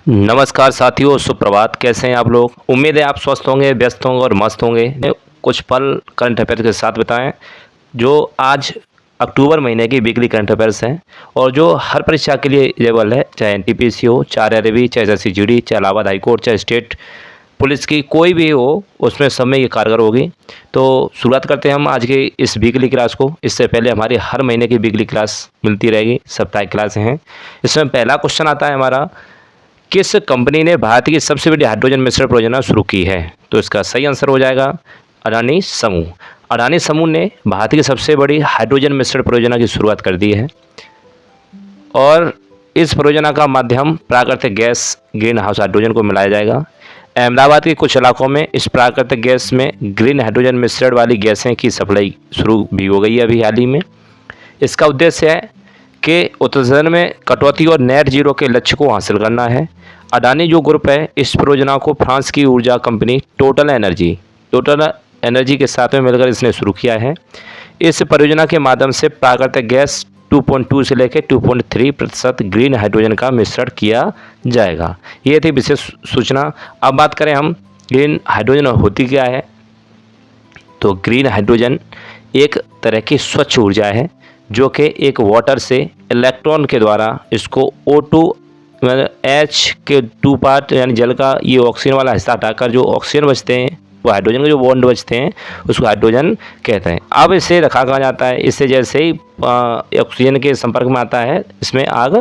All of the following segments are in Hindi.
नमस्कार साथियों, सुप्रभात। कैसे हैं आप लोग? उम्मीद है आप स्वस्थ होंगे, व्यस्त होंगे और मस्त होंगे। कुछ पल करंट अफेयर के साथ बिताएं जो आज अक्टूबर महीने की वीकली करंट अफेयर्स हैं और जो हर परीक्षा के लिए एलिजिबल है, चाहे एनटीपीसी हो, चाहे आरआरबी, चाहे एसएससी, चाहे इलाहाबाद हाईकोर्ट, चाहे स्टेट पुलिस की कोई भी हो, उसमें सब में ये कारगर होगी। तो शुरुआत करते हैं हम आज की इस वीकली क्लास को। इससे पहले हमारी हर महीने की वीकली क्लास मिलती रहेगी, साप्ताहिक क्लासें हैं। इसमें पहला क्वेश्चन आता है हमारा, किस कंपनी ने भारत की सबसे बड़ी हाइड्रोजन मिश्रण परियोजना शुरू की है? तो इसका सही आंसर हो जाएगा अडानी समूह। अडानी समूह ने भारत की सबसे बड़ी हाइड्रोजन मिश्रण परियोजना की शुरुआत कर दी है और इस परियोजना का माध्यम प्राकृतिक गैस ग्रीन हाउस हाइड्रोजन को मिलाया जाएगा। अहमदाबाद के कुछ इलाकों में इस प्राकृतिक गैस में ग्रीन हाइड्रोजन मिश्रण वाली गैसें की सप्लाई शुरू भी हो गई है अभी हाल ही में। इसका उद्देश्य है कि उत्सर्जन में कटौती और नेट जीरो के लक्ष्य को हासिल करना है। अडानी जो ग्रुप है, इस परियोजना को फ्रांस की ऊर्जा कंपनी टोटल एनर्जी के साथ में मिलकर इसने शुरू किया है। इस परियोजना के माध्यम से प्राकृतिक गैस 2.2 से लेकर 2.3% ग्रीन हाइड्रोजन का मिश्रण किया जाएगा। ये थी विशेष सूचना। अब बात करें हम ग्रीन हाइड्रोजन होती क्या है। तो ग्रीन हाइड्रोजन एक तरह की स्वच्छ ऊर्जा है जो कि एक वाटर से इलेक्ट्रॉन के द्वारा इसको O2 H के 2 पार्ट यानी जल का ये ऑक्सीजन वाला हिस्सा हटाकर जो ऑक्सीजन बचते हैं, वो हाइड्रोजन के जो बॉन्ड बचते हैं उसको हाइड्रोजन कहते हैं। अब इसे रखा कहाँ जाता है, इससे जैसे ही ऑक्सीजन के संपर्क में आता है इसमें आग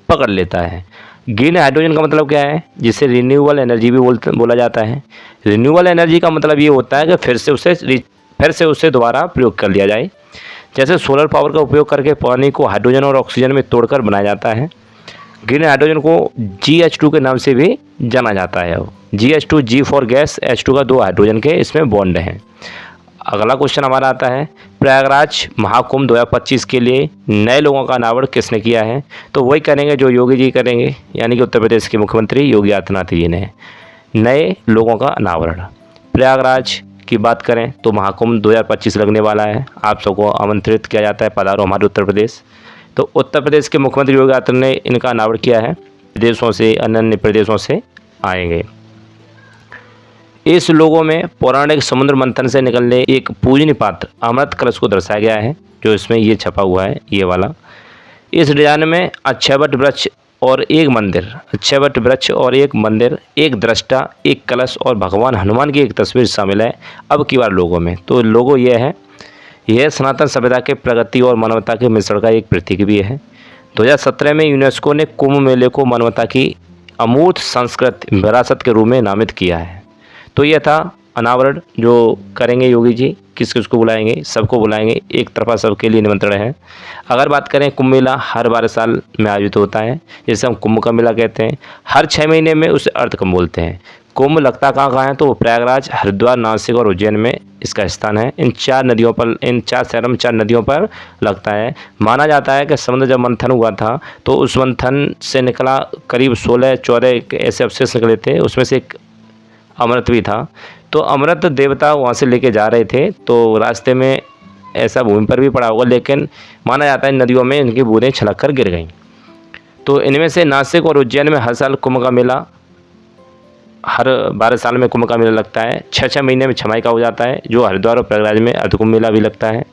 पकड़ लेता है। ग्रीन हाइड्रोजन का मतलब क्या है, जिसे रिन्यूएबल एनर्जी भी बोला जाता है। रिन्यूएबल एनर्जी का मतलब ये होता है कि फिर से उसे दोबारा प्रयोग कर लिया जाए। जैसे सोलर पावर का उपयोग करके पानी को हाइड्रोजन और ऑक्सीजन में तोड़कर बनाया जाता है। ग्रीन हाइड्रोजन को GH2 के नाम से भी जाना जाता है। GH2, G for gas, H2 का 2 हाइड्रोजन के इसमें बॉन्ड हैं। अगला क्वेश्चन हमारा आता है, प्रयागराज महाकुंभ 2025 के लिए नए लोगों का अनावरण किसने किया है? तो वही करेंगे जो योगी जी करेंगे, यानी कि उत्तर प्रदेश के मुख्यमंत्री योगी आदित्यनाथ जी ने नए लोगों का अनावरण। प्रयागराज की बात करें तो महाकुंभ 2025 लगने वाला है। आप सबको आमंत्रित किया जाता है, पधारो हमारे उत्तर प्रदेश। तो उत्तर प्रदेश के मुख्यमंत्री योगी आदित्यनाथ ने इनका अनावरण किया है। प्रदेशों से, अन्य प्रदेशों से आएंगे। इस लोगों में पौराणिक समुद्र मंथन से निकलने एक पूजनीय पात्र अमृत कलश को दर्शाया गया है, जो इसमें ये छपा हुआ है, ये वाला। इस डिजाइन में अक्षयवट वृक्ष और एक मंदिर, एक दृष्टा, एक कलश और भगवान हनुमान की एक तस्वीर शामिल है अब की बार लोगों में। तो लोगो यह है, यह सनातन सभ्यता के प्रगति और मानवता के मिश्रण का एक प्रतीक भी है। 2017 में यूनेस्को ने कुंभ मेले को मानवता की अमूर्त सांस्कृतिक विरासत के रूप में नामित किया है। तो यह था अनावरण जो करेंगे योगी जी। किस किस को बुलाएंगे? सबको बुलाएंगे, एक तरफा सबके लिए निमंत्रण है। अगर बात करें, कुंभ मेला हर 12 साल में आयोजित होता है, जिसे हम कुंभ का मेला कहते हैं। हर 6 महीने में उसे अर्धकुंभ बोलते हैं। कुंभ लगता कहाँ है? तो प्रयागराज, हरिद्वार, नासिक और उज्जैन में इसका स्थान है। इन 4 शहरों में 4 नदियों पर लगता है। माना जाता है कि समुद्र जब मंथन हुआ था तो उस मंथन से निकला करीब 16-14 ऐसे अवशेष निकले थे, उसमें से एक अमृत भी था। तो अमृत देवता वहाँ से लेके जा रहे थे, तो रास्ते में ऐसा भूमि पर भी पड़ा होगा, लेकिन माना जाता है नदियों में इनकी बूंदें छलक कर गिर गईं। तो इनमें से नासिक और उज्जैन में हर साल कुंभ का मेला, हर 12 साल में कुंभ का मेला लगता है। 6-6 महीने में छमाई का हो जाता है, जो हरिद्वार और प्रयागराज में अर्धकुंभ मेला भी लगता है।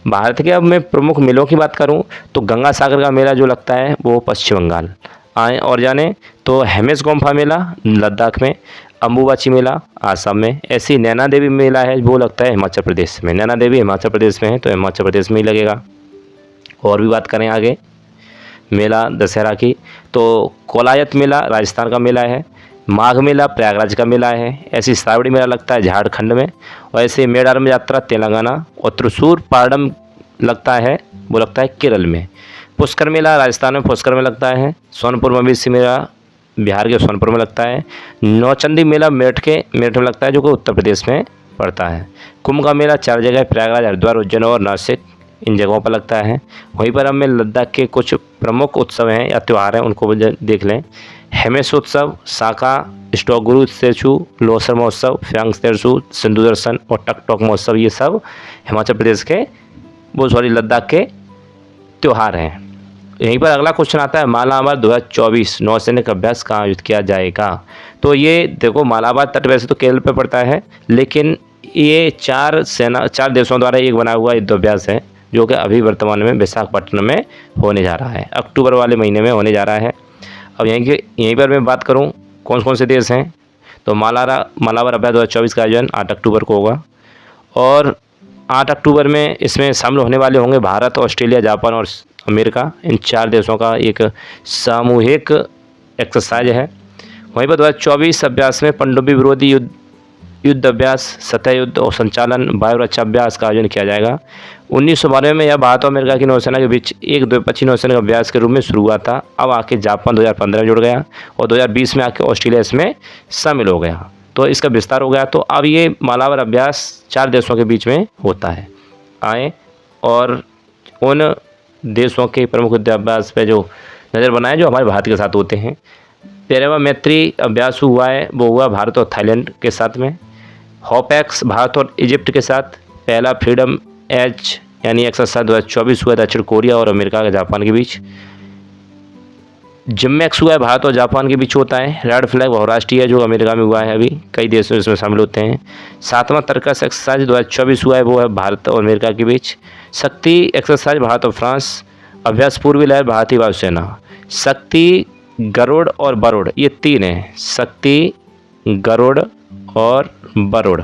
भारत के अब मैं प्रमुख मेलों की बात करूं तो गंगा सागर का मेला जो लगता है वो पश्चिम बंगाल आए और जाने। तो हेमेश गोम्फा मेला लद्दाख में, अम्बुबाची मेला आसाम में, ऐसी नैना देवी मेला है वो लगता है हिमाचल प्रदेश में। नैना देवी हिमाचल प्रदेश में है, तो हिमाचल प्रदेश में ही लगेगा। और भी बात करें आगे मेला दशहरा की, तो कोलायत मेला राजस्थान का मेला है। माघ मेला प्रयागराज का मेला है। ऐसी श्रावणी मेला लगता है झारखंड में। और ऐसे मेडारम यात्रा तेलंगाना और त्रिशूर पारडम लगता है, वो लगता है केरल में। पुष्कर मेला राजस्थान में पुष्कर में लगता है। सोनपुर मवेशी मेला बिहार के सोनपुर में लगता है। नौचंदी मेला मेरठ में लगता है, जो कि उत्तर प्रदेश में पड़ता है। कुंभ का मेला 4 जगह प्रयागराज, हरिद्वार, उज्जैन और नासिक इन जगहों पर लगता है। वहीं पर हमें लद्दाख के कुछ प्रमुख उत्सव हैं या त्यौहार हैं, उनको देख लें। हेमेश उत्सव, साका स्टोगुरु सेचू, लोसर महोत्सव, फ्यांग तेरसू, सिंधु दर्शन और टकटॉक महोत्सव, ये सब हिमाचल प्रदेश के लद्दाख के त्यौहार हैं। यहीं पर अगला क्वेश्चन आता है, मालाबार 2024 नौसैनिक अभ्यास कहाँ आयोजित किया जाएगा। तो ये देखो, मालाबार तट वैसे तो केरल पे पड़ता है, लेकिन ये चार देशों द्वारा एक बना हुआ युद्धाभ्यास है, जो कि अभी वर्तमान में विशाखापट्टनम में होने जा रहा है, अक्टूबर वाले महीने में होने जा रहा है। अब यहीं पर मैं बात करूँ कौन कौन से देश हैं, तो मालाबार अभ्यास 2024 का आयोजन 8 अक्टूबर को होगा, और 8 अक्टूबर में इसमें शामिल होने वाले होंगे भारत, ऑस्ट्रेलिया, जापान और अमेरिका। इन 4 देशों का एक सामूहिक एक्सरसाइज है। वहीं पर 2024 अभ्यास में पनडुब्बी विरोधी युद्ध अभ्यास, सतह युद्ध और संचालन, वायु रक्षा अभ्यास का आयोजन किया जाएगा। 1992 में यह भारत और अमेरिका की नौसेना के बीच एक द्विपक्षीय नौसेना अभ्यास के रूप में शुरू हुआ था। अब आके जापान 2015 में जुड़ गया और 2020 में आके ऑस्ट्रेलिया इसमें शामिल हो गया, तो इसका विस्तार हो गया। तो अब ये मालाबार अभ्यास 4 देशों के बीच में होता है। आए और उन देशों के प्रमुख युद्धाभ्यास पे जो नज़र बनाए जो हमारे भारत के साथ होते हैं। 13वां मैत्री अभ्यास हुआ है, वो हुआ भारत और थाईलैंड के साथ में। हॉपैक्स भारत और इजिप्ट के साथ। पहला फ्रीडम एज यानी एक्सरसाइज 2024 हुआ दक्षिण कोरिया और अमेरिका के जापान के बीच। जिम्मैक्स हुआ है भारत और जापान के बीच होता है। रेड फ्लैग बहुराष्ट्रीय है जो अमेरिका में हुआ है, अभी कई देशों इसमें शामिल होते हैं। 7वां तर्कस एक्सरसाइज 2024 हुआ है, वो है भारत और अमेरिका के बीच। शक्ति एक्सरसाइज भारत और फ्रांस। अभ्यास पूर्वी लहर भारतीय वायुसेना। शक्ति, गरुड़ और बरुड़, ये 3 हैं। शक्ति, गरुड़ और बरुड़,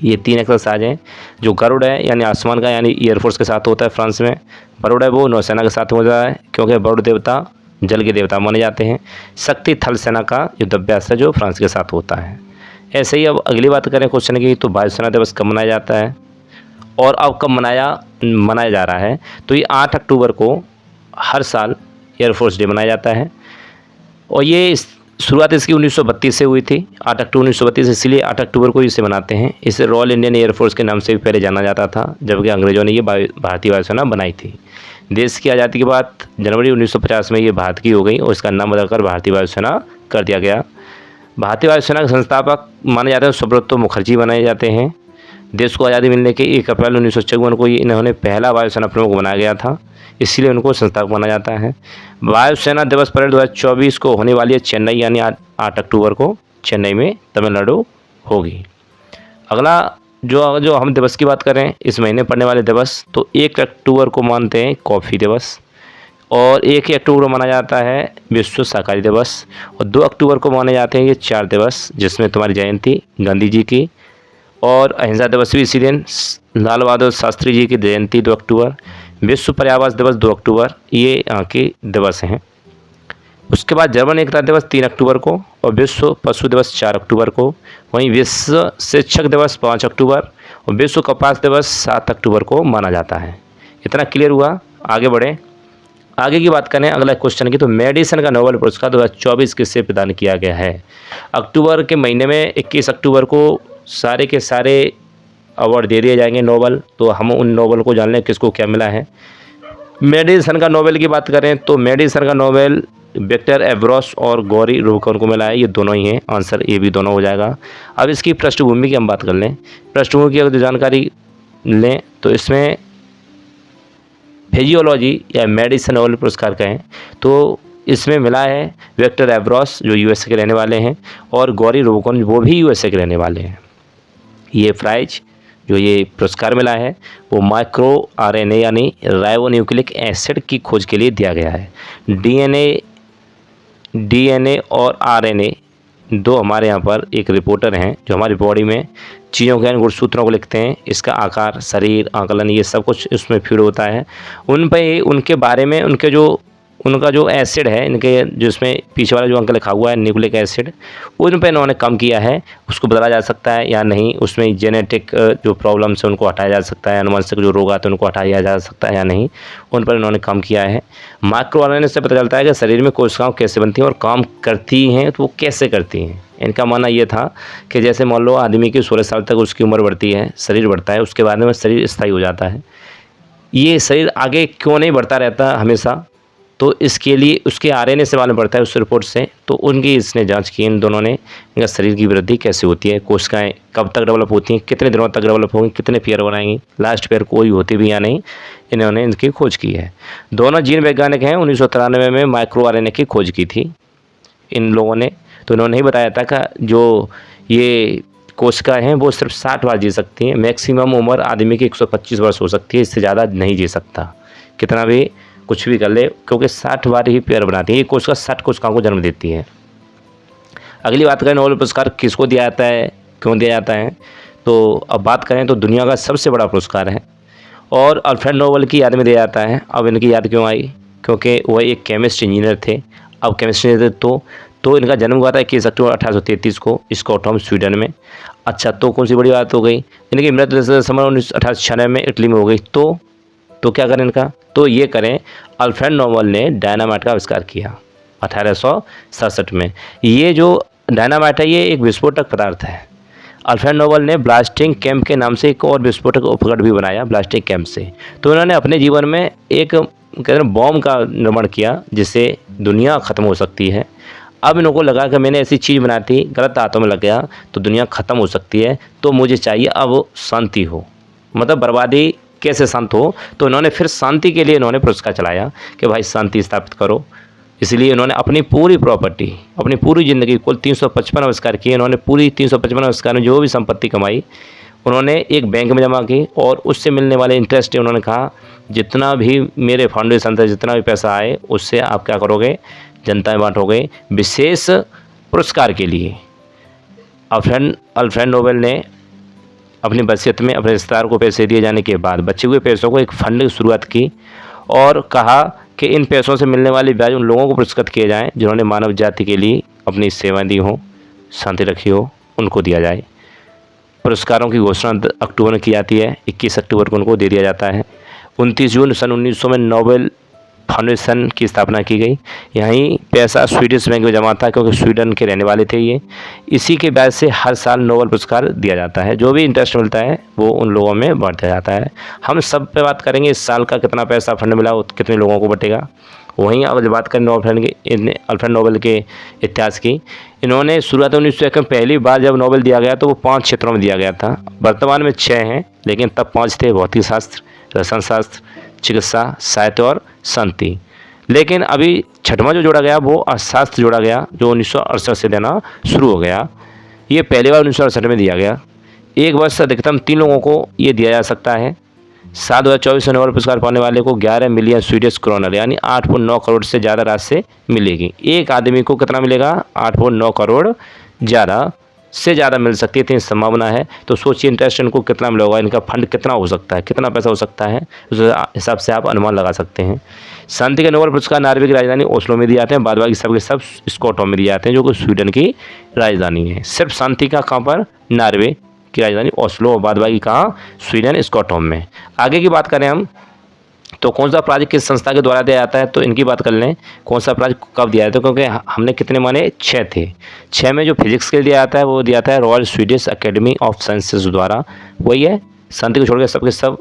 ये 3 एक्सरसाइज हैं। जो गरुड़ है यानी आसमान का, यानी एयरफोर्स के साथ होता है फ्रांस में। बरुड़ है वो नौसेना के साथ हो जाता है, क्योंकि बरुड़ देवता जल के देवता माने जाते हैं। शक्ति थल सेना का युद्धाभ्यास है जो फ्रांस के साथ होता है। ऐसे ही अब अगली बात करें क्वेश्चन की, तो वायुसेना दिवस कब मनाया जाता है और अब कब मनाया जा रहा है। तो ये 8 अक्टूबर को हर साल एयरफोर्स डे मनाया जाता है, और ये शुरुआत इसकी 1932 से हुई थी, 8 अक्टूबर 1932, इसलिए 8 अक्टूबर को इसे मनाते हैं। इसे रॉयल इंडियन एयरफोर्स के नाम से भी पहले जाना जाता था, जबकि अंग्रेज़ों ने ये भारतीय वायुसेना बनाई थी। देश की आज़ादी के बाद जनवरी 1950 में ये भारत की हो गई और इसका नाम बदलकर भारतीय वायुसेना कर दिया गया। भारतीय वायुसेना के संस्थापक माने जाते हैं सुब्रतो मुखर्जी बनाए जाते हैं। देश को आज़ादी मिलने के 1 अप्रैल 1954 को इन्होंने पहला वायुसेना प्रमुख बनाया गया था, इसलिए उनको संस्थापक माना जाता है। वायुसेना दिवस परेड 2024 को होने वाली है चेन्नई, यानी 8 अक्टूबर को चेन्नई में तमिलनाडु होगी। अगला जो हम दिवस की बात करें, इस महीने पड़ने वाले दिवस, तो 1 अक्टूबर को मानते हैं कॉफ़ी दिवस, और 1 ही अक्टूबर को माना जाता है विश्व शाकाहारी दिवस, और 2 अक्टूबर को माने जाते हैं ये 4 दिवस, जिसमें तुम्हारी जयंती गांधी जी की, और अहिंसा दिवस भी इसी दिन, लाल बहादुर शास्त्री जी की जयंती 2 अक्टूबर, विश्व पर्यावरण दिवस 2 अक्टूबर, ये यहाँ के दिवस हैं। उसके बाद जर्मन एकता दिवस 3 अक्टूबर को, और विश्व पशु दिवस 4 अक्टूबर को। वहीं विश्व शिक्षक दिवस 5 अक्टूबर और विश्व कपास दिवस 7 अक्टूबर को माना जाता है। इतना क्लियर हुआ। आगे बढ़े, आगे की बात करें अगला क्वेश्चन की, तो मेडिसिन का नोबेल पुरस्कार 2024 किससे प्रदान किया गया है। अक्टूबर के महीने में 21 अक्टूबर को सारे के सारे अवार्ड दे दिए जाएंगे नोबेल, तो हम उन नोबेल को जान लें किसको क्या मिला है। मेडिसिन का नोबेल की बात करें तो मेडिसिन का नोबेल विक्टर एब्रोस और गौरी रूबकन को मिला है, ये दोनों ही हैं। आंसर ए भी दोनों हो जाएगा। अब इसकी पृष्ठभूमि की हम बात कर लें, पृष्ठभूमि की अगर जानकारी लें तो इसमें फिजियोलॉजी या मेडिसिन नोबेल पुरस्कार कहें तो इसमें मिला है विक्टर एब्रोस जो यूएसए के रहने वाले हैं, और गौरी रूबकन वो भी यूएसए के रहने वाले हैं। ये प्राइज जो ये पुरस्कार मिला है वो माइक्रो आरएनए यानी राइबोन्यूक्लिक एसिड की खोज के लिए दिया गया है। डीएनए और आरएनए दो हमारे यहाँ पर एक रिपोर्टर हैं जो हमारी बॉडी में चीज़ों के गुणसूत्रों को लिखते हैं। इसका आकार, शरीर, आकलन, ये सब कुछ इसमें फीड होता है। उन पे उनके बारे में उनका जो एसिड है, इनके जिसमें पीछे वाला जो अंक लिखा हुआ है न्यूक्लिक एसिड, उन पे इन्होंने कम किया है। उसको बदला जा सकता है या नहीं, उसमें जेनेटिक जो प्रॉब्लम्स है उनको हटाया जा सकता है, अनुवंशिक जो रोग आते हैं उनको हटाया जा सकता है या नहीं, उन पर इन्होंने कम किया है। माइक्रो आरएनए से पता चलता है कि शरीर में कोशिकाएं कैसे बनती हैं और काम करती हैं, तो वो कैसे करती हैं। इनका मानना ये था कि जैसे मान लो आदमी की 16 साल तक उसकी उम्र बढ़ती है, शरीर बढ़ता है, उसके बाद में शरीर स्थायी हो जाता है। ये शरीर आगे क्यों नहीं बढ़ता रहता हमेशा, तो इसके लिए उसके आरएनए से मालूम पड़ता है उस रिपोर्ट से। तो उनकी इसने जांच की इन दोनों ने, इनका शरीर की वृद्धि कैसे होती है, कोशिकाएं कब तक डेवलप होती हैं, कितने दिनों तक डेवलप होंगी, कितने पेयर बनाएंगी, लास्ट पेयर कोई होती भी या नहीं, इन्होंने इनकी खोज की है। दोनों जीन वैज्ञानिक हैं। 1993 में माइक्रो आरएनए की खोज की थी इन लोगों ने। तो इन्होंने ही बताया था कि जो ये कोशिकाएं हैं वो सिर्फ 60 बार जी सकती हैं। मैक्सिमम उम्र आदमी की 125 वर्ष हो सकती है, इससे ज़्यादा नहीं जी सकता, कितना भी कुछ भी कर ले, क्योंकि 60 बार ही पेयर बनाती है। ये कोशिका 60 कोशिकाओं को जन्म देती है। अगली बात करें नोबेल पुरस्कार किसको दिया जाता है, क्यों दिया जाता है, तो अब बात करें तो दुनिया का सबसे बड़ा पुरस्कार है और अल्फ्रेड नोबेल की याद में दिया जाता है। अब इनकी याद क्यों आई, क्योंकि वह एक केमिस्ट इंजीनियर थे। अब केमिस्ट इंजीनियर तो इनका जन्म हुआ था 21 अक्टूबर 1833 को स्टॉकहोम स्वीडन में। अच्छा, तो कौन सी बड़ी बात हो गई। इनकी मृत्यु दिसंबर 1896 में इटली में हो गई। तो क्या करें इनका, तो ये करें अल्फ्रेड नोबेल ने डायनामाइट का आविष्कार किया 1867 में। ये जो डायनामाइट है ये एक विस्फोटक पदार्थ है। अल्फ्रेड नोबेल ने ब्लास्टिंग कैंप के नाम से एक और विस्फोटक उपकरण भी बनाया ब्लास्टिंग कैंप से। तो उन्होंने अपने जीवन में एक कहते हैं बॉम्ब का निर्माण किया जिससे दुनिया ख़त्म हो सकती है। अब इनको लगा कि मैंने ऐसी चीज़ बनाई थी, गलत हाथों में लग गया तो दुनिया ख़त्म हो सकती है, तो मुझे चाहिए अब शांति हो, मतलब बर्बादी कैसे शांत हो। तो इन्होंने फिर शांति के लिए इन्होंने पुरस्कार चलाया कि भाई शांति स्थापित करो। इसलिए इन्होंने अपनी पूरी प्रॉपर्टी, अपनी पूरी ज़िंदगी, कुल 355 आविष्कार किए इन्होंने। पूरी 355 आविष्कार में जो भी संपत्ति कमाई उन्होंने एक बैंक में जमा की और उससे मिलने वाले इंटरेस्ट उन्होंने कहा जितना भी मेरे फाउंडेशन से जितना भी पैसा आए उससे आप क्या करोगे, जनता में बांटोगे विशेष पुरस्कार के लिए। अल्फ्रेड नोबेल ने अपनी वसीयत में अपने रिश्तेदार को पैसे दिए जाने के बाद बचे हुए पैसों को एक फंड की शुरुआत की और कहा कि इन पैसों से मिलने वाली ब्याज उन लोगों को पुरस्कृत किए जाएं जिन्होंने मानव जाति के लिए अपनी सेवाएं दी हों, शांति रखी हो, उनको दिया जाए। पुरस्कारों की घोषणा अक्टूबर में की जाती है, 21 अक्टूबर को उनको दे दिया जाता है। 29 जून सन 1900 में नोबेल फाउंडेशन की स्थापना की गई। यहीं पैसा स्वीडिश बैंक में जमा था क्योंकि स्वीडन के रहने वाले थे ये। इसी के बाद से हर साल नोबेल पुरस्कार दिया जाता है, जो भी इंटरेस्ट मिलता है वो उन लोगों में बांट दिया जाता है। हम सब पे बात करेंगे इस साल का कितना पैसा फंड मिला, कितने लोगों को बटेगा। वहीं अगर बात करें अल्फ्रेड नोबेल के इतिहास की, इन्होंने शुरुआत 1901 में पहली बार जब नोबेल दिया गया तो वो 5 क्षेत्रों में दिया गया था। वर्तमान में 6 हैं, लेकिन तब 5 थे, भौतिक शास्त्र, रसायन शास्त्र, चिकित्सा, साहित्य और शांति। लेकिन अभी 6वां जो जोड़ा गया वो अर्थशास्त्र जोड़ा गया, जो 1968 से देना शुरू हो गया। ये पहली बार 1968 में दिया गया। एक वर्ष से अधिकतम 3 लोगों को ये दिया जा सकता है। 2024 में नोबेल पुरस्कार पाने वाले को 11 मिलियन स्वीडिश क्रोनर यानी 8.9 करोड़ से ज़्यादा राशि मिलेगी। एक आदमी को कितना मिलेगा, 8.9 करोड़ ज़्यादा से ज़्यादा मिल सकती है, इतनी संभावना है। तो सोचिए इंटरेस्ट इनको कितना मिला होगा, इनका फंड कितना हो सकता है, कितना पैसा हो सकता है, उस हिसाब से आप अनुमान लगा सकते हैं। शांति के नोबेल पुरस्कार नॉर्वे की राजधानी ओस्लो में दिए जाते हैं, बाद बाकी सब के सब स्टॉकहोम में दिए जाते हैं जो कि स्वीडन की राजधानी है। सिर्फ शांति का कहाँ पर, नॉर्वे की राजधानी ओस्लो, और बाद बाकी कहाँ, स्वीडन स्टॉकहोम में। आगे की बात करें हम तो कौन सा प्राइज किस संस्था के द्वारा दिया जाता है, तो इनकी बात कर लें कौन सा प्राइज कब दिया जाता है, क्योंकि हमने कितने माने 6 थे। 6 में जो फिजिक्स के लिए दिया जाता है वो दिया जाता है royal Swedish academy of sciences द्वारा, वही है, शांति को छोड़ के सबके सब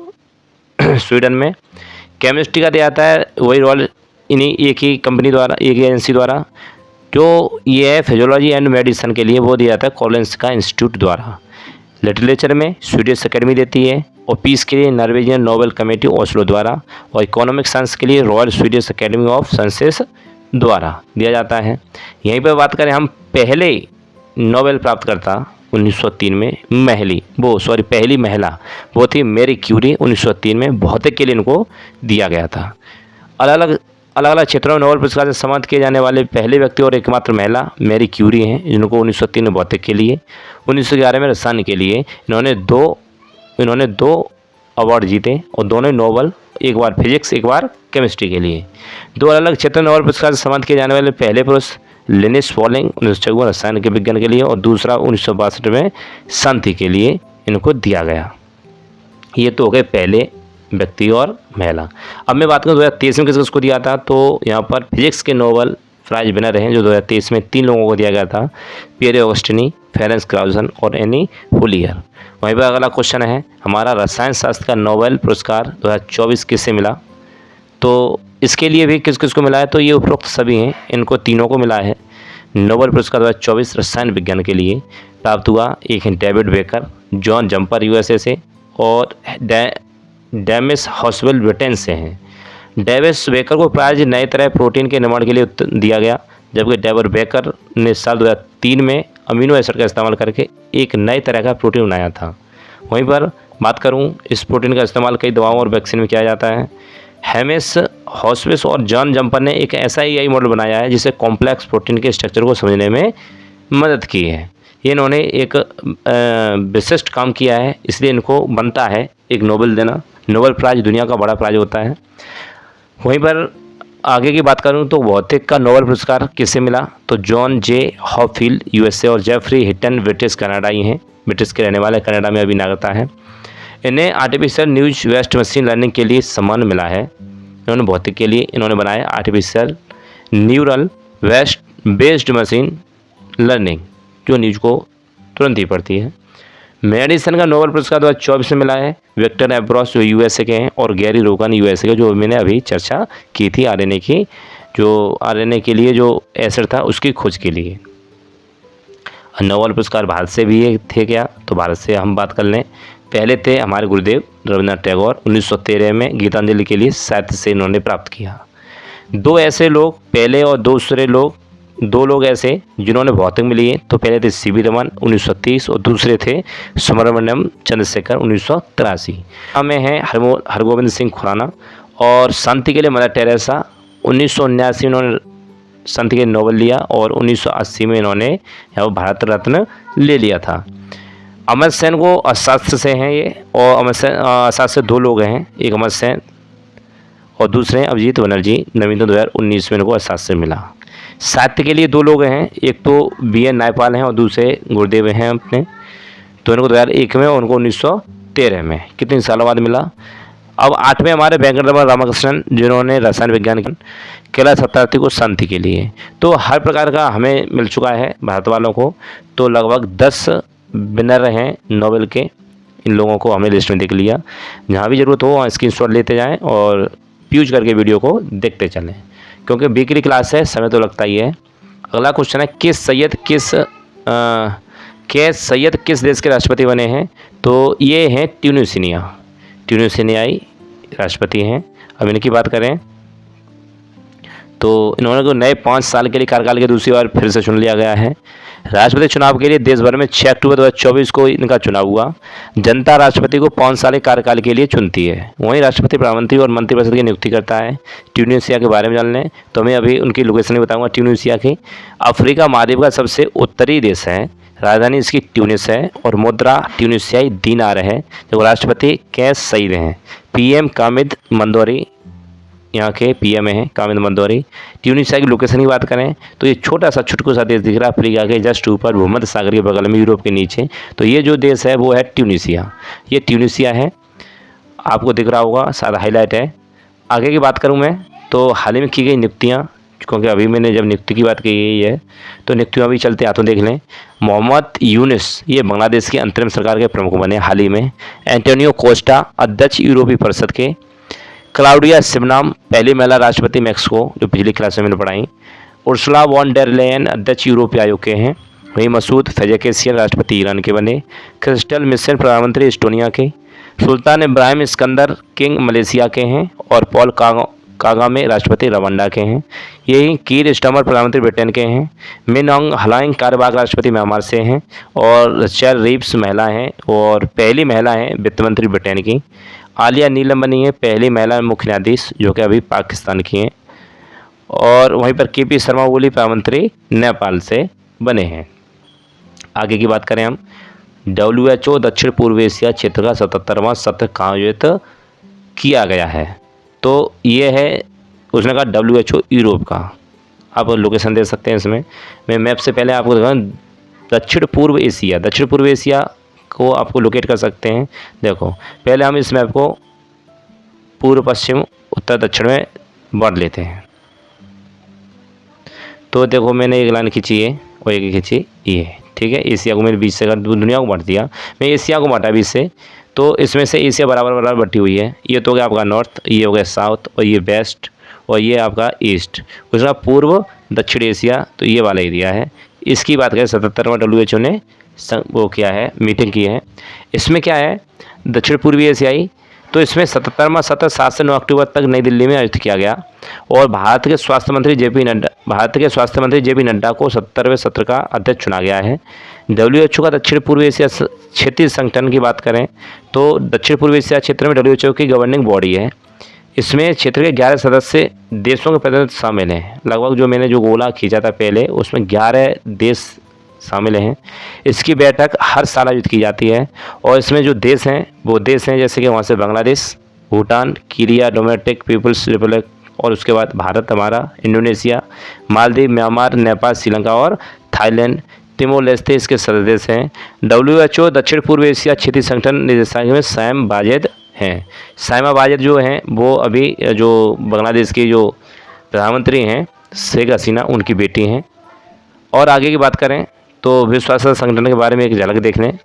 स्वीडन में। केमिस्ट्री का दिया जाता है वही रॉयल, इन्हीं एक ही कंपनी द्वारा, एक ही एजेंसी द्वारा। जो ये है फिजियोलॉजी एंड मेडिसिन के लिए वो दिया जाता है कोलेंस्का इंस्टीट्यूट द्वारा। लिटरेचर में स्वीडिश एकेडमी देती है, और पीस के लिए नॉर्वेजियन नोबेल कमेटी ओस्लो द्वारा, और इकोनॉमिक साइंस के लिए royal Swedish academy of sciences द्वारा दिया जाता है। यहीं पर बात करें हम पहले नोबेल प्राप्तकर्ता 1903 में पहली महिला वो थी मैरी क्यूरी। 1903 में भौतिक के लिए इनको दिया गया था। अलग अलग क्षेत्रों में नोबेल पुरस्कार से सम्मानित किए जाने वाले पहले व्यक्ति और एकमात्र महिला मैरी क्यूरी हैं, जिनको 1903 में भौतिक के लिए, 1911 में रसायन के लिए इन्होंने दो अवार्ड जीते, और दोनों नोबेल, एक बार फिजिक्स एक बार केमिस्ट्री के लिए। 2 अलग क्षेत्रों में नोबेल पुरस्कार से सम्मानित किए जाने वाले पहले पुरुष लिनिस पॉलिंग 1954 रसायन के विज्ञान के लिए, और दूसरा 1962 में शांति के लिए इनको दिया गया। ये तो हो गए पहले व्यक्ति और महिला। अब मैं बात करूँ 2023 में किसको दिया था, तो यहाँ पर फिजिक्स के नोबेल प्राइज विनर हैं जो 2023 में 3 लोगों को दिया गया था, पियरे ऑगस्टिनी, फेरेंस क्राउजन और एनी हुलियर। वहीं पर अगला क्वेश्चन है हमारा, रसायन शास्त्र का नोबेल पुरस्कार 2024 किसे मिला, तो इसके लिए भी किस किस को मिला है, तो ये उपरोक्त सभी हैं, इनको तीनों को मिला है। नोबेल पुरस्कार 2024 रसायन विज्ञान के लिए प्राप्त हुआ। एक है David baker, John jumper USA से, और डेमिस हॉस्वेल ब्रिटेन से हैं। डेविस बेकर को प्राइज नए तरह प्रोटीन के निर्माण के लिए दिया गया, जबकि डेविड बेकर ने साल 2003 में अमीनो एसिड का इस्तेमाल करके एक नए तरह का प्रोटीन बनाया था। वहीं पर बात करूं, इस प्रोटीन का इस्तेमाल कई दवाओं और वैक्सीन में किया जाता है। हेमिस हॉस्वेस और जॉन जंपर ने एक ऐसा AI मॉडल बनाया है जिसे कॉम्प्लेक्स प्रोटीन के स्ट्रक्चर को समझने में मदद की है। ये इन्होंने एक विशिष्ट काम किया है, इसलिए इनको बनता है एक नोबेल देना। नोबेल प्राइज दुनिया का बड़ा प्राइज होता है। वहीं पर आगे की बात करूं तो भौतिक का नोबेल पुरस्कार किसे मिला, तो जॉन जे हॉपफील्ड यूएसए और जेफरी हिटन ब्रिटिश कनाडाई हैं, ब्रिटिश के रहने वाले, कनाडा में अभी नागरिकता है। इन्हें artificial news waste machine learning के लिए सम्मान मिला है। इन्होंने भौतिक के लिए इन्होंने बनाया artificial neural waste based machine learning, जो न्यूज को तुरंत ही पढ़ती है। मेडिसिन का नोबेल पुरस्कार 2024 में मिला है विक्टर एब्रॉस, जो यूएसए के हैं, और गैरी रोगन यूएसए के, जो मैंने अभी चर्चा की थी आरएनए की, जो आरएनए के लिए जो एसिड था उसकी खोज के लिए। नोबेल पुरस्कार भारत से भी थे क्या, तो भारत से हम बात कर लें। पहले थे हमारे गुरुदेव रविन्द्रनाथ टैगोर, 1913 में गीतांजलि के लिए साहित्य से इन्होंने प्राप्त किया। दो ऐसे लोग, पहले और दूसरे लोग, दो लोग ऐसे जिन्होंने भौतिक में लिए, तो पहले थे CV रमन 1930 और दूसरे थे सुब्रमण्यम चंद्रशेखर 1983। में हैं हरगोविंद सिंह खुराना, और शांति के लिए मदर टेरेसा 1979 में इन्होंने शांति के नोबेल लिया, और 1980 में इन्होंने भारत रत्न ले लिया था। अमर सेन को अर्थशास्त्र से हैं ये, और अमर सेन अर्थशास्त्र से दो लोग हैं, एक अमर सेन और दूसरे हैं अभिजीत बनर्जी। नवीनतम 2019 में इनको अर्थशास्त्र से मिला। साहित्य के लिए दो लोग हैं, एक तो BN नायपाल हैं और दूसरे गुरुदेव हैं अपने, तो इनको 2001 में और उनको 1913 में, कितने सालों बाद मिला। अब 8वें हमारे वेंकटरमण रामकृष्णन, जिन्होंने रसायन विज्ञान कैलाश सत्यार्थी को शांति के लिए। तो हर प्रकार का हमें मिल चुका है भारत वालों को, तो लगभग 10 विनर हैं नोबेल के। इन लोगों को हमने लिस्ट में देख लिया। जहाँ भी ज़रूरत हो वहाँ स्क्रीनशॉट लेते जाएं और यूज करके वीडियो को देखते चलें, क्योंकि वीकली क्लास है, समय तो लगता ही है। अगला क्वेश्चन है, सैयद किस देश के राष्ट्रपति बने हैं, तो ये हैं ट्यूनीशियाई राष्ट्रपति हैं। अब इनकी बात करें तो इन्होंने को नए 5 साल के लिए कार्यकाल के दूसरी बार फिर से चुन लिया गया है। राष्ट्रपति चुनाव के लिए देश भर में 6 अक्टूबर 2024 को इनका चुनाव हुआ। जनता राष्ट्रपति को 5 साल के कार्यकाल के लिए चुनती है। वहीं राष्ट्रपति प्रधानमंत्री और मंत्रिपरिषद की नियुक्ति करता है। ट्यूनीशिया के बारे में जान लें तो मैं अभी उनकी लोकेशन नहीं बताऊंगा। ट्यूनीशिया की अफ्रीका महाद्वीप का सबसे उत्तरी देश है। राजधानी इसकी ट्यूनिस है और मुद्रा ट्यूनीशियाई दीनार है। जो राष्ट्रपति कैस सईद हैं। PM कामिद मंदोरी यहाँ के PM हैं, कामिद मंदोरी। ट्यूनीशिया की लोकेशन की बात करें तो ये छोटा सा छुटकू सा देश दिख रहा है अफ्रीका के जस्ट ऊपर, भूमध्य सागर के बगल में, यूरोप के नीचे। तो ये जो देश है वो है ट्यूनीशिया। ये ट्यूनीशिया है, आपको दिख रहा होगा, सारा हाईलाइट है। आगे की बात करूँ मैं तो हाल ही में की गई नियुक्तियाँ, क्योंकि अभी मैंने जब नियुक्ति की बात की गई है तो नियुक्तियाँ भी चलते हाथों देख लें। मोहम्मद यूनुस ये बांग्लादेश की अंतरिम सरकार के प्रमुख बने हाल ही में। एंटोनियो कोस्टा अध्यक्ष यूरोपीय परिषद के। क्लाउडिया शिवनाम पहली महिला राष्ट्रपति मैक्सिको, जो पिछली क्लास में मैंने पढ़ाई। उर्सुला वॉन डेर लेयन अध्यक्ष यूरोपीय आयोग के हैं। वहीं मसूद फेजेकेशियन राष्ट्रपति ईरान के बने। क्रिस्टल मिशन प्रधानमंत्री एस्टोनिया के। सुल्तान इब्राहिम इस्कंदर किंग मलेशिया के हैं। और पॉल कागामे राष्ट्रपति रवांडा के हैं। यही कीर स्टामर प्रधानमंत्री ब्रिटेन के हैं। मिन ऑंग हलाइंग कार्यवाहक राष्ट्रपति म्यांमार से हैं। और रचेल रीव्स महिला हैं और पहली महिला हैं वित्त मंत्री ब्रिटेन की। आलिया नीलम बनी है पहली महिला मुख्य न्यायाधीश, जो कि अभी पाकिस्तान की हैं। और वहीं पर KP शर्मा ओली प्रधानमंत्री नेपाल से बने हैं। आगे की बात करें हम, WHO दक्षिण पूर्व एशिया क्षेत्र का 77वां सत्र कहाँ आयोजित किया गया है, तो ये है, उसने कहा WHO यूरोप का। आप लोकेशन दे सकते हैं इसमें। मैं मैप से पहले आपको दिखाऊँ, दक्षिण पूर्व एशिया को आपको लोकेट कर सकते हैं। देखो पहले हम इस मैप को पूर्व पश्चिम उत्तर दक्षिण में बांट लेते हैं। तो देखो मैंने एक लाइन खींची है और एक खींची ये, ठीक है। एशिया को मैंने बीच से दुनिया को बांट दिया, मैं एशिया को बांटा बीच से। तो इसमें से एशिया बराबर बराबर बटी हुई है। ये तो हो गया आपका नॉर्थ, ये हो गया साउथ, और ये वेस्ट, और ये आपका ईस्ट। उसका पूर्व दक्षिण एशिया, तो ये वाला एरिया है। इसकी बात करें 77वां WHO ने वो किया है, मीटिंग की है। इसमें क्या है, दक्षिण पूर्वी एशियाई, तो इसमें 77वां सत्र 7 से 9 अक्टूबर तक नई दिल्ली में आयोजित किया गया। और भारत के स्वास्थ्य मंत्री जेपी नड्डा को 70वें सत्र का अध्यक्ष चुना गया है। WHO का दक्षिण पूर्व एशिया क्षेत्रीय संगठन की बात करें तो दक्षिण पूर्व एशिया क्षेत्र में WHO की गवर्निंग बॉडी है। इसमें क्षेत्र के 11 सदस्य देशों के प्रतिनिधि शामिल हैं। लगभग जो मैंने जो गोला खींचा था पहले, उसमें 11 देश शामिल हैं। इसकी बैठक हर साल आयोजित की जाती है। और इसमें जो देश हैं वो देश हैं जैसे कि वहाँ से बांग्लादेश, भूटान, किरिया, डोमेस्टिक पीपल्स रिपब्लिक, और उसके बाद भारत हमारा, इंडोनेशिया, मालदीव, म्यांमार, नेपाल, श्रीलंका और थाईलैंड, तिमोर लेस्ते इसके सदस्य हैं। WHO दक्षिण पूर्व एशिया क्षेत्रीय संगठन निदेशक में सैम बाजेद हैं। साइमा बाजेद जो हैं वो अभी जो बांग्लादेश की जो प्रधानमंत्री हैं शेख हसीना, उनकी बेटी हैं। और आगे की बात करें तो विश्व स्वास्थ्य संगठन के बारे में एक झलक देख लें।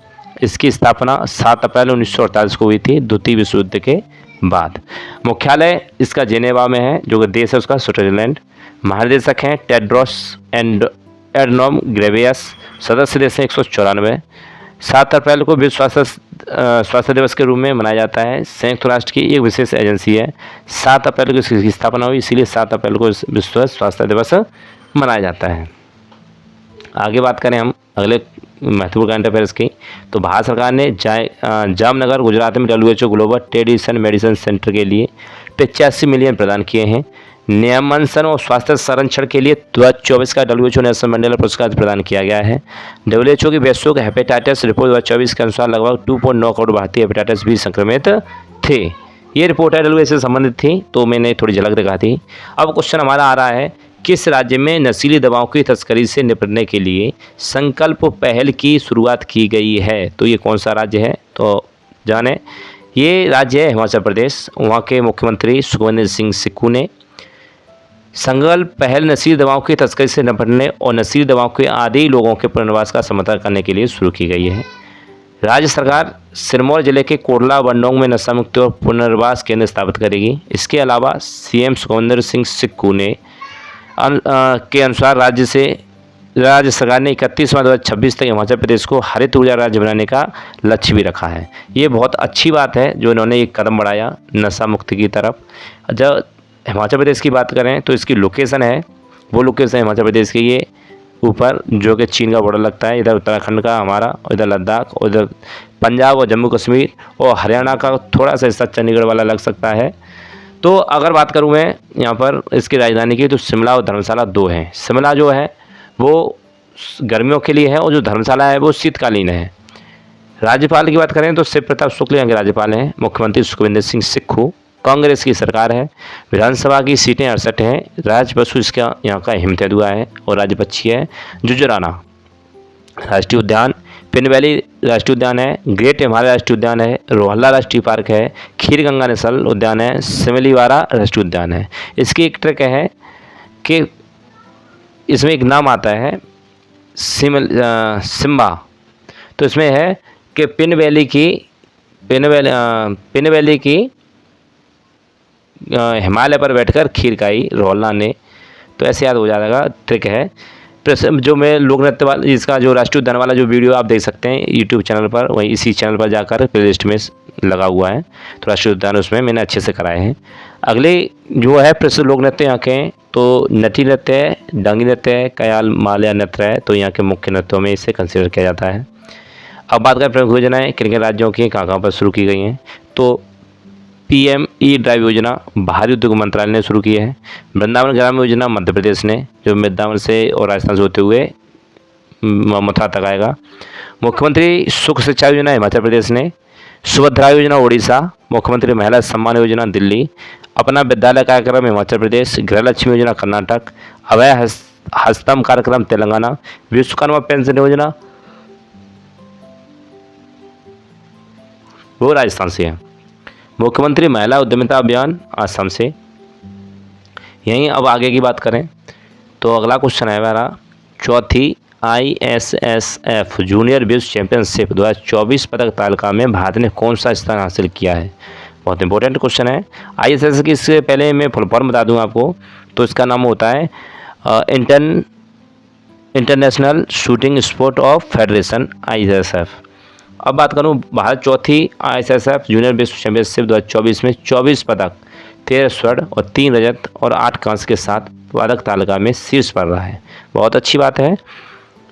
इसकी स्थापना 7 अप्रैल 1948 को हुई थी, द्वितीय विश्व युद्ध के बाद। मुख्यालय इसका जेनेवा में है, जो देश है उसका स्विट्जरलैंड। महानिदेशक हैं टेड्रोस एडनॉम ग्रेवियस। सदस्य देश हैं 194। 7 अप्रैल को विश्व स्वास्थ्य दिवस के रूप में मनाया जाता है। संयुक्त राष्ट्र की एक विशेष एजेंसी है। 7 अप्रैल को इसकी स्थापना हुई, इसीलिए 7 अप्रैल को विश्व स्वास्थ्य दिवस मनाया जाता है। आगे बात करें हम अगले महत्वपूर्ण करंट अफेयर्स की, तो भारत सरकार ने जामनगर गुजरात में WHO global tradition medicine centre के लिए 85 मिलियन प्रदान किए हैं। नियमन और स्वास्थ्य संरक्षण के लिए 2024 का WHO नेशनल मंडेला पुरस्कार प्रदान किया गया है। WHO की वैश्विक हेपेटाइटिस रिपोर्ट 2024 के अनुसार लगभग 2.9 करोड़ भारतीय हेपेटाइटिस बी संक्रमित थे। ये रिपोर्ट है WHO से संबंधित थी, तो मैंने थोड़ी झलक दिखा थी। अब क्वेश्चन हमारा आ रहा है, किस राज्य में नशीली दवाओं की तस्करी से निपटने के लिए संकल्प पहल की शुरुआत की गई है? तो ये कौन सा राज्य है, तो जाने। ये राज्य है हिमाचल प्रदेश। वहाँ के मुख्यमंत्री सुखविंदर सिंह सुक्खू ने संकल्प पहल नशीली दवाओं की तस्करी से निपटने और नशीली दवाओं के आदी लोगों के पुनर्वास का समर्थन करने के लिए शुरू की गई है। राज्य सरकार सिरमौर जिले के कोटला बंडोंग में नशा मुक्ति और पुनर्वास केंद्र स्थापित करेगी। इसके अलावा CM सुखविंदर सिंह सुक्खू ने के अनुसार राज्य सरकार ने 31 मार्च 2026 तक हिमाचल प्रदेश को हरित ऊर्जा राज्य बनाने का लक्ष्य भी रखा है। ये बहुत अच्छी बात है जो इन्होंने एक कदम बढ़ाया नशा मुक्ति की तरफ। जब हिमाचल प्रदेश की बात करें तो इसकी लोकेशन है, वो लोकेशन हिमाचल प्रदेश के ये ऊपर जो कि चीन का बॉर्डर लगता है, इधर उत्तराखंड का हमारा, इधर लद्दाख, और इधर पंजाब और जम्मू कश्मीर और हरियाणा का थोड़ा सा हिस्सा चंडीगढ़ वाला लग सकता है। तो अगर बात करूँ मैं यहाँ पर इसकी राजधानी की, तो शिमला और धर्मशाला 2 हैं। शिमला जो है वो गर्मियों के लिए है और जो धर्मशाला है वो शीतकालीन है। राज्यपाल की बात करें तो शिव प्रताप शुक्ल यहाँ के राज्यपाल हैं। मुख्यमंत्री सुखविंदर सिंह सुक्खू। कांग्रेस की सरकार है। विधानसभा की सीटें 68 हैं। राज्य पशु इसका यहाँ का हिमतेंदुआ है और राज्य पक्षी है जुजराना। राष्ट्रीय उद्यान पिन वैली राष्ट्रीय उद्यान है। ग्रेट हिमालय राष्ट्रीय उद्यान है। रोहल्ला राष्ट्रीय पार्क है। खीर गंगा नेशनल उद्यान है। सिमलीवारा राष्ट्रीय उद्यान है। इसकी एक ट्रिक है कि इसमें एक नाम आता है सिम्बा, तो इसमें है कि पिन वैली की हिमालय पर बैठकर खीर खाई रोहल्ला ने, तो ऐसे याद हो जाएगा। ट्रिक है जो मैं लोक नृत्य वाला इसका जो राष्ट्रीय उद्यान वाला जो वीडियो आप देख सकते हैं यूट्यूब चैनल पर, वहीं इसी चैनल पर जाकर प्लेलिस्ट में लगा हुआ है। तो राष्ट्रीय उद्यान उसमें मैंने अच्छे से कराए हैं। अगले जो है प्रसिद्ध लोक नृत्य यहाँ के, तो नटी नृत्य है, डांगी नृत्य है, कयाल माल्या नृत्य है। तो यहाँ के मुख्य नृत्यों में इसे कंसिडर किया जाता है। अब बात करें प्रमुख योजनाएँ किन किन राज्यों की कहाँ पर शुरू की गई हैं, तो PME ड्राइव योजना भारी उद्योग मंत्रालय ने शुरू की है। वृंदावन ग्राम योजना मध्य प्रदेश ने, जो वृंदावन से और राजस्थान से होते हुए मथुरा तक आएगा। मुख्यमंत्री सुख शिक्षा योजना हिमाचल प्रदेश ने। सुभद्रा योजना ओडिशा। मुख्यमंत्री महिला सम्मान योजना दिल्ली। अपना विद्यालय कार्यक्रम हिमाचल प्रदेश। गृहलक्ष्मी योजना कर्नाटक। अभय हस्तम कार्यक्रम तेलंगाना। विश्वकर्मा पेंशन योजना वो राजस्थान से है। मुख्यमंत्री महिला उद्यमिता अभियान असम से। यहीं अब आगे की बात करें तो अगला क्वेश्चन है हमारा, चौथी ISSF जूनियर विश्व चैंपियनशिप 2024 पदक तालिका में भारत ने कौन सा स्थान हासिल किया है? बहुत इंपॉर्टेंट क्वेश्चन है। ISSF की इससे पहले मैं फुल फॉर्म बता दूं आपको, तो इसका नाम होता है international shooting sport of federation ISSF। अब बात करूं, भारत चौथी ISSF जूनियर विश्व चैंपियनशिप 2024 में 24 पदक, 13 स्वर्ण और 3 रजत और 8 कांस्य के साथ पदक तालिका में शीर्ष पर रहा है। बहुत अच्छी बात है।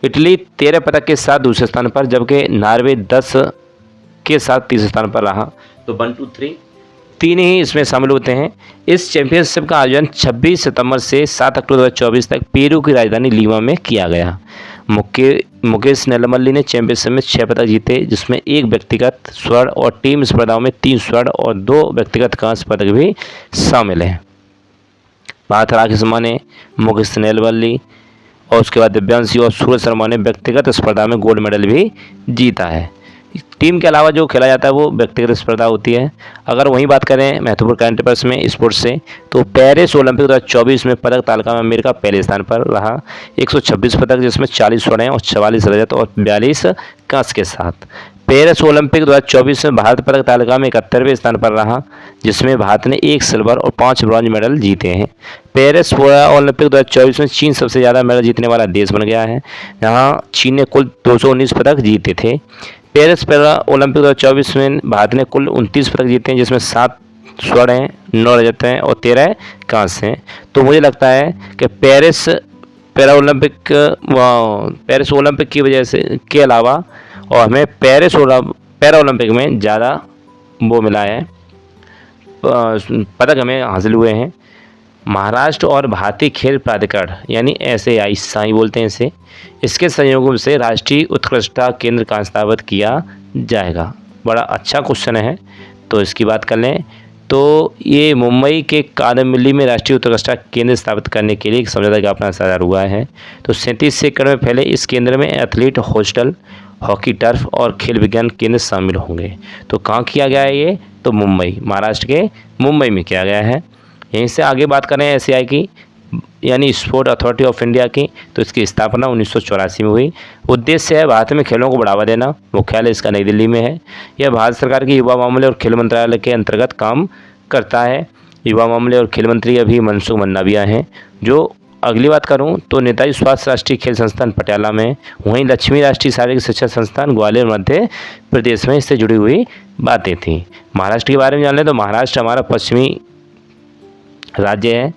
इटली 13 पदक के साथ दूसरे स्थान पर, जबकि नॉर्वे 10 के साथ तीसरे स्थान पर रहा। तो 1 2 3 तीन ही इसमें शामिल होते हैं। इस चैंपियनशिप का आयोजन 26 सितंबर से 7 अक्टूबर 2024 तक पेरू की राजधानी लीमा में किया गया। मुकेश नेलमल्ली ने चैंपियनशिप में 6 पदक जीते, जिसमें 1 व्यक्तिगत स्वर्ण और टीम स्पर्धाओं में 3 स्वर्ण और 2 व्यक्तिगत कांस्य पदक भी शामिल हैं। भारत हरा के शर्मा ने, मुकेश नेलमल्ली और उसके बाद दिव्यांशी और सूरज शर्मा ने व्यक्तिगत स्पर्धा में गोल्ड मेडल भी जीता है। टीम के अलावा जो खेला जाता है वो व्यक्तिगत स्पर्धा होती है। अगर वहीं बात करें महत्वपूर्ण करंट अफेयर्स में स्पोर्ट्स से, तो पेरिस ओलंपिक 2024 में पदक तालिका में अमेरिका पहले स्थान पर रहा, 126 पदक, जिसमें 40 स्वर्ण और 44 रजत और 42 कांस्य के साथ। पेरिस ओलंपिक 2024 में भारत पदक तालिका में 71वें स्थान पर रहा, जिसमें भारत ने 1 सिल्वर और 5 ब्रॉन्ज मेडल जीते हैं। पेरिस ओलंपिक 2024 में चीन सबसे ज़्यादा मेडल जीतने वाला देश बन गया है। यहाँ चीन ने कुल 219 पदक जीते थे। पेरिस पैरा ओलंपिक 2024 में भारत ने कुल 29 पदक जीते हैं, जिसमें 7 स्वर्ण हैं, 9 रजत हैं और 13 कांस्य हैं। तो मुझे लगता है कि पेरिस ओलंपिक की वजह से के अलावा और हमें पैरा ओलंपिक में ज़्यादा वो मिला है, पदक हमें हासिल हुए हैं। महाराष्ट्र और भारतीय खेल प्राधिकरण यानी SAI साई बोलते हैं इसे, इसके संयोगों से राष्ट्रीय उत्कृष्टता केंद्र का स्थापित किया जाएगा। बड़ा अच्छा क्वेश्चन है, तो इसकी बात कर लें तो ये मुंबई के कादम्बिली में राष्ट्रीय उत्कृष्टता केंद्र स्थापित करने के लिए एक समझौता ज्ञापन हस्ताक्षर हुआ है। तो 37 एकड़ में फैले इस केंद्र में एथलीट हॉस्टल, हॉकी टर्फ और खेल विज्ञान केंद्र शामिल होंगे। तो कहाँ किया गया है ये? तो मुंबई, महाराष्ट्र के मुंबई में किया गया है। यहीं से आगे बात करें SAI की यानी स्पोर्ट अथॉरिटी ऑफ इंडिया की, तो इसकी स्थापना 1984 में हुई। उद्देश्य है भारत में खेलों को बढ़ावा देना। मुख्यालय इसका नई दिल्ली में है। यह भारत सरकार के युवा मामले और खेल मंत्रालय के अंतर्गत काम करता है। युवा मामले और खेल मंत्री अभी मनसुख मंडाविया हैं। जो अगली बात करूं तो नेताजी सुभाष राष्ट्रीय खेल संस्थान पटियाला में, वहीं लक्ष्मी राष्ट्रीय शारीरिक शिक्षा संस्थान ग्वालियर मध्य प्रदेश में इससे जुड़ी हुई बातें थी। महाराष्ट्र के बारे में जान लें तो महाराष्ट्र हमारा पश्चिमी राज्य है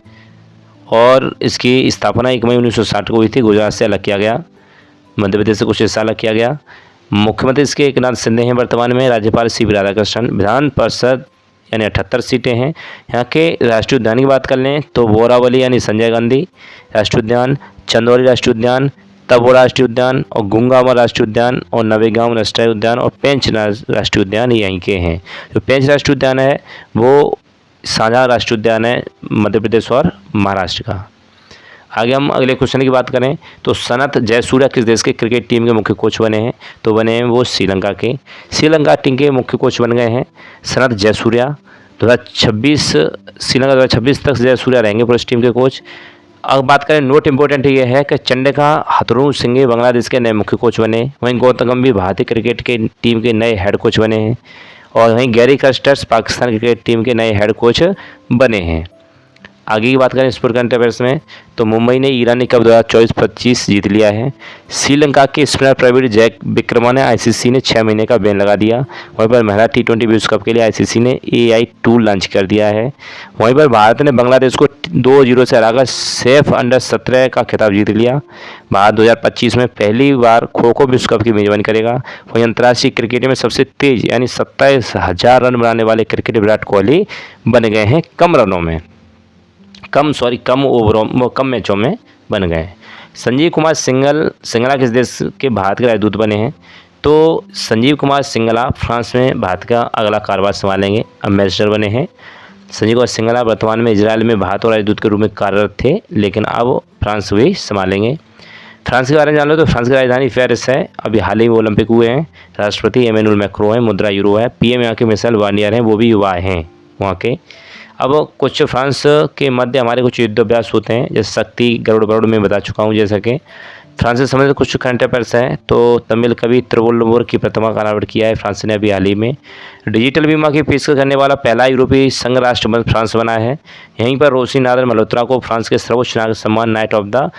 और इसकी स्थापना 1 मई 1960 को हुई थी। गुजरात से अलग किया गया, मध्य प्रदेश से कुछ हिस्सा अलग किया गया। मुख्यमंत्री इसके एकनाथ शिंदे हैं वर्तमान में। राज्यपाल CP राधाकृष्णन। विधान परिषद यानी 78 सीटें हैं। यहाँ के राष्ट्रीय उद्यान की बात कर लें तो बोरावली यानी संजय गांधी राष्ट्रीय उद्यान, चंदौली राष्ट्रीय उद्यान, तबो राष्ट्रीय उद्यान और गुंगामा राष्ट्रीय उद्यान और नवेगांव राष्ट्रीय उद्यान और पेंच राष्ट्रीय उद्यान यहीं के हैं। जो पेंच राष्ट्रीय उद्यान है वो साझा राष्ट्रीय उद्यान है मध्य प्रदेश और महाराष्ट्र का। आगे हम अगले क्वेश्चन की बात करें तो सनत जयसूर्या किस देश के क्रिकेट टीम के मुख्य कोच बने हैं? तो बने हैं वो श्रीलंका के। श्रीलंका टीम के मुख्य कोच बन गए हैं सनत जयसूर्या। 2026 श्रीलंका 2026 तक जयसूर्या रहेंगे पूरे टीम के कोच। अब बात करें नोट इम्पोर्टेंट ये है कि चंडिका हथुरुसिंह बांग्लादेश के नए मुख्य कोच बने। वहीं गौतम गंभीर भारतीय क्रिकेट के टीम के नए हेड कोच बने हैं और वहीं गैरी कर्स्टर्स पाकिस्तान क्रिकेट टीम के नए हेड कोच बने हैं। आगे की बात करें स्पोर्ट करंट अफेयर्स में तो मुंबई ने ईरानी कप 2024-25 जीत लिया है। श्रीलंका के स्पिनर प्रवीण जैक विक्रमा ने ICC ने 6 महीने का बैन लगा दिया। वहीं पर महिला T20 विश्व कप के लिए ICC ने AI टूल लॉन्च कर दिया है। वहीं पर भारत ने बांग्लादेश को 2-0 से हराकर सेफ अंडर 17 का खिताब जीत लिया। भारत 2025 में पहली बार खो खो विश्व कप की मेजबानी करेगा। वहीं अंतर्राष्ट्रीय क्रिकेट में सबसे तेज यानी 27,000 रन बनाने वाले क्रिकेटर विराट कोहली बन गए हैं कम रनों में, कम मैचों में बन गए। संजीव कुमार सिंगला किस देश के भारत के राजदूत बने हैं? तो संजीव कुमार सिंगला फ्रांस में भारत का अगला कारोबार संभालेंगे, एम्बेसडर बने हैं। संजीव कुमार सिंगला वर्तमान में इजराइल में भारत और राजदूत के रूप में कार्यरत थे, लेकिन अब फ्रांस भी संभालेंगे। फ्रांस के बारे में जान लो तो फ्रांस की राजधानी पेरिस है। अभी हाल ही में ओलंपिक हुए हैं। राष्ट्रपति एमेनुअल मैक्रों है, मुद्रा यूरो है। PM यहाँ के मिशेल बार्नियर हैं, वो भी युवा हैं वहाँ के। अब कुछ फ्रांस के मध्य हमारे कुछ युद्धाभ्यास होते हैं, जैसे शक्ति गरुड़ में बता चुका हूँ, जैसा कि फ्रांस से संबंधित कुछ करंट अफेयर्स हैं। तो तमिल कवि तिरुवल्लुवर की प्रतिमा का अनावरण किया है फ्रांस ने अभी हाल ही में। डिजिटल बीमा की पेशकश करने वाला पहला यूरोपीय संघ राष्ट्र फ्रांस बना है। यहीं पर रोशी नादर मल्होत्रा को फ्रांस के सर्वोच्च नागरिक सम्मान Knight of the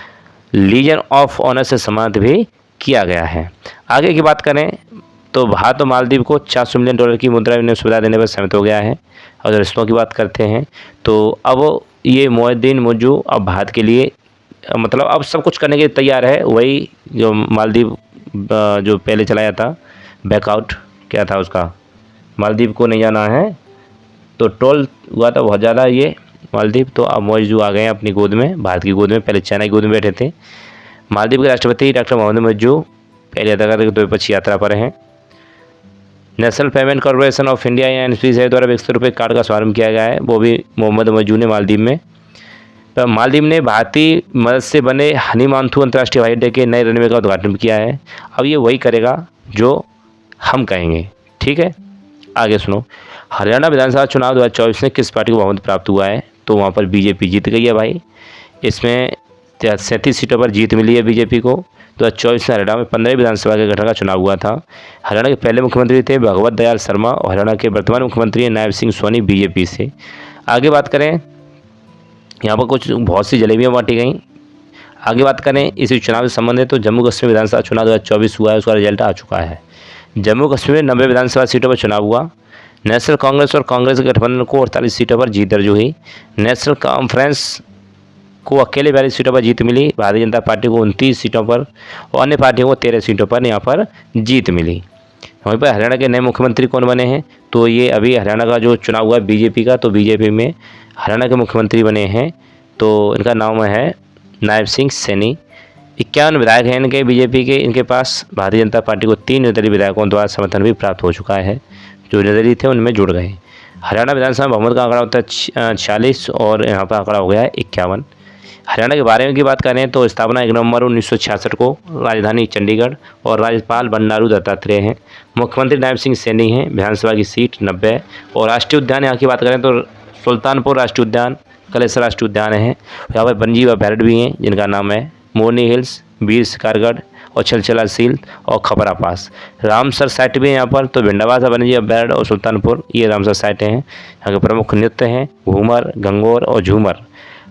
Legion of Honour से सम्मानित भी किया गया है। आगे की बात करें तो भारत और मालदीव को $400 मिलियन की मुद्रा विनिमय सुविधा देने पर सहमत हो गया है। और रिश्तों की बात करते हैं तो अब ये मोहिउद्दीन मुज्जू अब भारत के लिए मतलब अब सब कुछ करने के लिए तैयार है। वही जो मालदीव जो पहले चलाया था बैकआउट, क्या था उसका, मालदीव को नहीं जाना है तो ट्रोल हुआ था बहुत ज़्यादा ये मालदीव। तो अब मुज्जू आ गए हैं अपनी गोद में, भारत की गोद में, पहले चाइना की गोद में बैठे थे। मालदीव के राष्ट्रपति डॉक्टर मोहम्मद मुज्जू पहले अदाकार के द्विपक्षीय यात्रा पर हैं। National payment corporation of India या एनपीसीआई द्वारा विकसित रुपये कार्ड का शुभारंभ किया गया है, वो भी मोहम्मद मुज्जू ने मालदीव में। तो मालदीव ने भारतीय मदद से बने हनीमांथू अंतर्राष्ट्रीय हवाई अड्डे के नए रनवे का उद्घाटन किया है। अब ये वही करेगा जो हम कहेंगे, ठीक है। आगे सुनो, हरियाणा विधानसभा चुनाव 2024 में किस पार्टी को बहुमत प्राप्त हुआ है? तो वहाँ पर बीजेपी जीत गई है भाई। इसमें 37 सीटों पर जीत मिली है बीजेपी को। 2024 में हरियाणा में 15 विधानसभा के गठन का चुनाव हुआ था। हरियाणा के पहले मुख्यमंत्री थे भगवत दयाल शर्मा और हरियाणा के वर्तमान मुख्यमंत्री हैं नायब सिंह सोनी बीजेपी से। आगे बात करें, यहाँ पर कुछ बहुत सी जलेबियाँ बांटी गई। आगे बात करें इसी चुनाव से संबंधित तो जम्मू कश्मीर विधानसभा चुनाव 2024 हुआ है, उसका रिजल्ट आ चुका है। जम्मू कश्मीर में 90 विधानसभा सीटों पर चुनाव हुआ। नेशनल कांग्रेस और कांग्रेस के गठबंधन को 48 सीटों पर जीत दर्ज हुई। नेशनल कॉन्फ्रेंस को अकेले 42 सीटों पर जीत मिली। भारतीय जनता पार्टी को 29 सीटों पर और अन्य पार्टियों को 13 सीटों पर यहाँ पर जीत मिली। वहीं पर हरियाणा के नए मुख्यमंत्री कौन बने हैं? तो ये अभी हरियाणा का जो चुनाव हुआ बीजेपी का, तो बीजेपी में हरियाणा के मुख्यमंत्री बने हैं, तो इनका नाम है नायब सिंह सैनी। 51 विधायक हैं इनके बीजेपी के। इनके पास भारतीय जनता पार्टी को 3 निर्दलीय विधायकों द्वारा समर्थन भी प्राप्त हो चुका है, जो निर्दलीय थे उनमें जुड़ गए। हरियाणा विधानसभा बहुमत का आंकड़ा होता है 46 और यहाँ पर आंकड़ा हो गया है 51। हरियाणा के बारे में की बात करें तो स्थापना 1 नवंबर 1966 को, राजधानी चंडीगढ़ और राज्यपाल बंडारू दत्तात्रेय हैं। मुख्यमंत्री नायब सिंह सैनी हैं। विधानसभा की सीट 90 और राष्ट्रीय उद्यान यहाँ की बात करें तो सुल्तानपुर राष्ट्रीय उद्यान, कलेसर राष्ट्रीय उद्यान है। यहाँ पर वन्यजीव अभयारण्य भी हैं जिनका नाम है मोरनी हिल्स, वीर शिकारगढ़ और छलछला सील और खपरा पास। रामसर साइट भी है यहाँ पर, तो भिंडावासा वन्यजीव अभयारण्य और सुल्तानपुर ये रामसर साइटें हैं। यहाँ के प्रमुख नृत्य हैं घूमर, गंगौर और झूमर।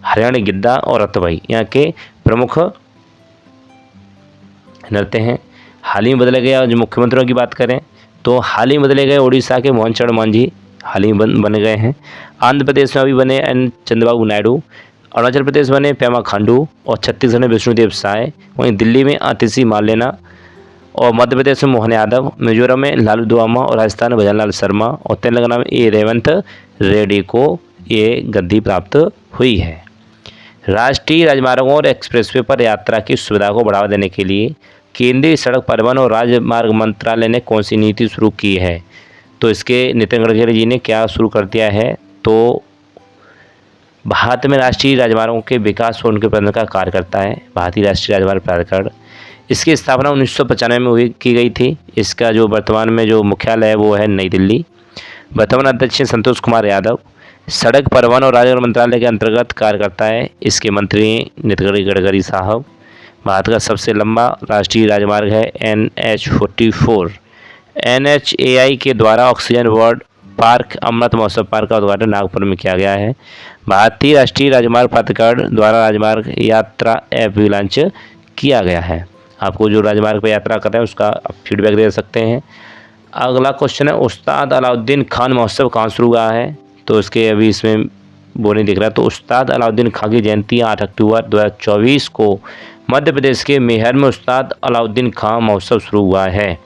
हरियाणा गिद्दा और रतबई यहाँ के प्रमुख नृत्य हैं। हाल ही में बदले गए जो मुख्यमंत्रियों की बात करें तो हाल ही बदले गए उड़ीसा के मोहन चरण मांझी हाल ही बन गए हैं। आंध्र प्रदेश में अभी बने एन चंद्रबाबू नायडू। अरुणाचल प्रदेश बने पेमा खांडू और छत्तीसगढ़ में विष्णुदेव साय। वहीं दिल्ली में आतिशी मार्लेना और मध्य प्रदेश में मोहन यादव। मिजोरम में लालू दुआमा और राजस्थान में भजनलाल शर्मा और तेलंगाना में ए रेवंत रेड्डी को ये गद्दी प्राप्त हुई है। राष्ट्रीय राजमार्गों और एक्सप्रेसवे पर यात्रा की सुविधा को बढ़ावा देने के लिए केंद्रीय सड़क परिवहन और राजमार्ग मंत्रालय ने कौन सी नीति शुरू की है? तो इसके नितिन गडकरी जी ने क्या शुरू कर दिया है? तो भारत में राष्ट्रीय राजमार्गों के विकास और उनके प्रबंधन का कार्य करता है भारतीय राष्ट्रीय राजमार्ग प्राधिकरण। इसकी स्थापना 1995 में की गई थी। इसका जो वर्तमान में जो मुख्यालय है वो है नई दिल्ली। वर्तमान अध्यक्ष हैं संतोष कुमार यादव। सड़क परिवहन और राजमार्ग मंत्रालय के अंतर्गत कार्य करता है। इसके मंत्री नितिन गडकरी साहब। भारत का सबसे लंबा राष्ट्रीय राजमार्ग है NH-44। NHAI के द्वारा oxygen world park Amrit Mahotsav park का उद्घाटन नागपुर में किया गया है। भारतीय राष्ट्रीय राजमार्ग प्राधिकरण द्वारा राजमार्ग यात्रा ऐप भी लॉन्च किया गया है। आपको जो राजमार्ग पर यात्रा कर रहे हैं उसका आप फीडबैक दे सकते हैं। अगला क्वेश्चन है उस्ताद अलाउद्दीन खान महोत्सव कहाँ शुरू हुआ है? तो इसके अभी इसमें वो नहीं दिख रहा। तो उस्ताद अलाउद्दीन खान की जयंती 8 अक्टूबर 2024 को मध्य प्रदेश के मैहर में उस्ताद अलाउद्दीन खान महोत्सव शुरू हुआ है।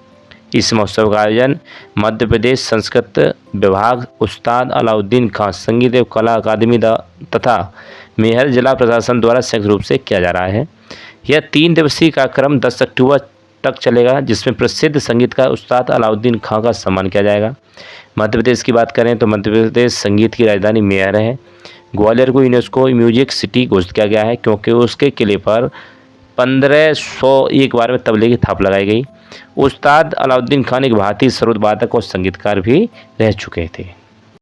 इस महोत्सव का आयोजन मध्य प्रदेश संस्कृत विभाग, उस्ताद अलाउद्दीन खान संगीत एवं कला अकादमी तथा मैहर जिला प्रशासन द्वारा संयुक्त रूप से किया जा रहा है। यह 3 दिवसीय कार्यक्रम 10 अक्टूबर तक चलेगा, जिसमें प्रसिद्ध संगीतकार उस्ताद अलाउद्दीन खान का सम्मान किया जाएगा। मध्य प्रदेश की बात करें तो मध्य प्रदेश संगीत की राजधानी मैहर है। ग्वालियर को यूनेस्को म्यूजिक सिटी घोषित किया गया है क्योंकि उसके किले पर 1501 बार में तबले की थाप लगाई गई। उस्ताद अलाउद्दीन खान एक भारतीय सरोद वादक और संगीतकार भी रह चुके थे।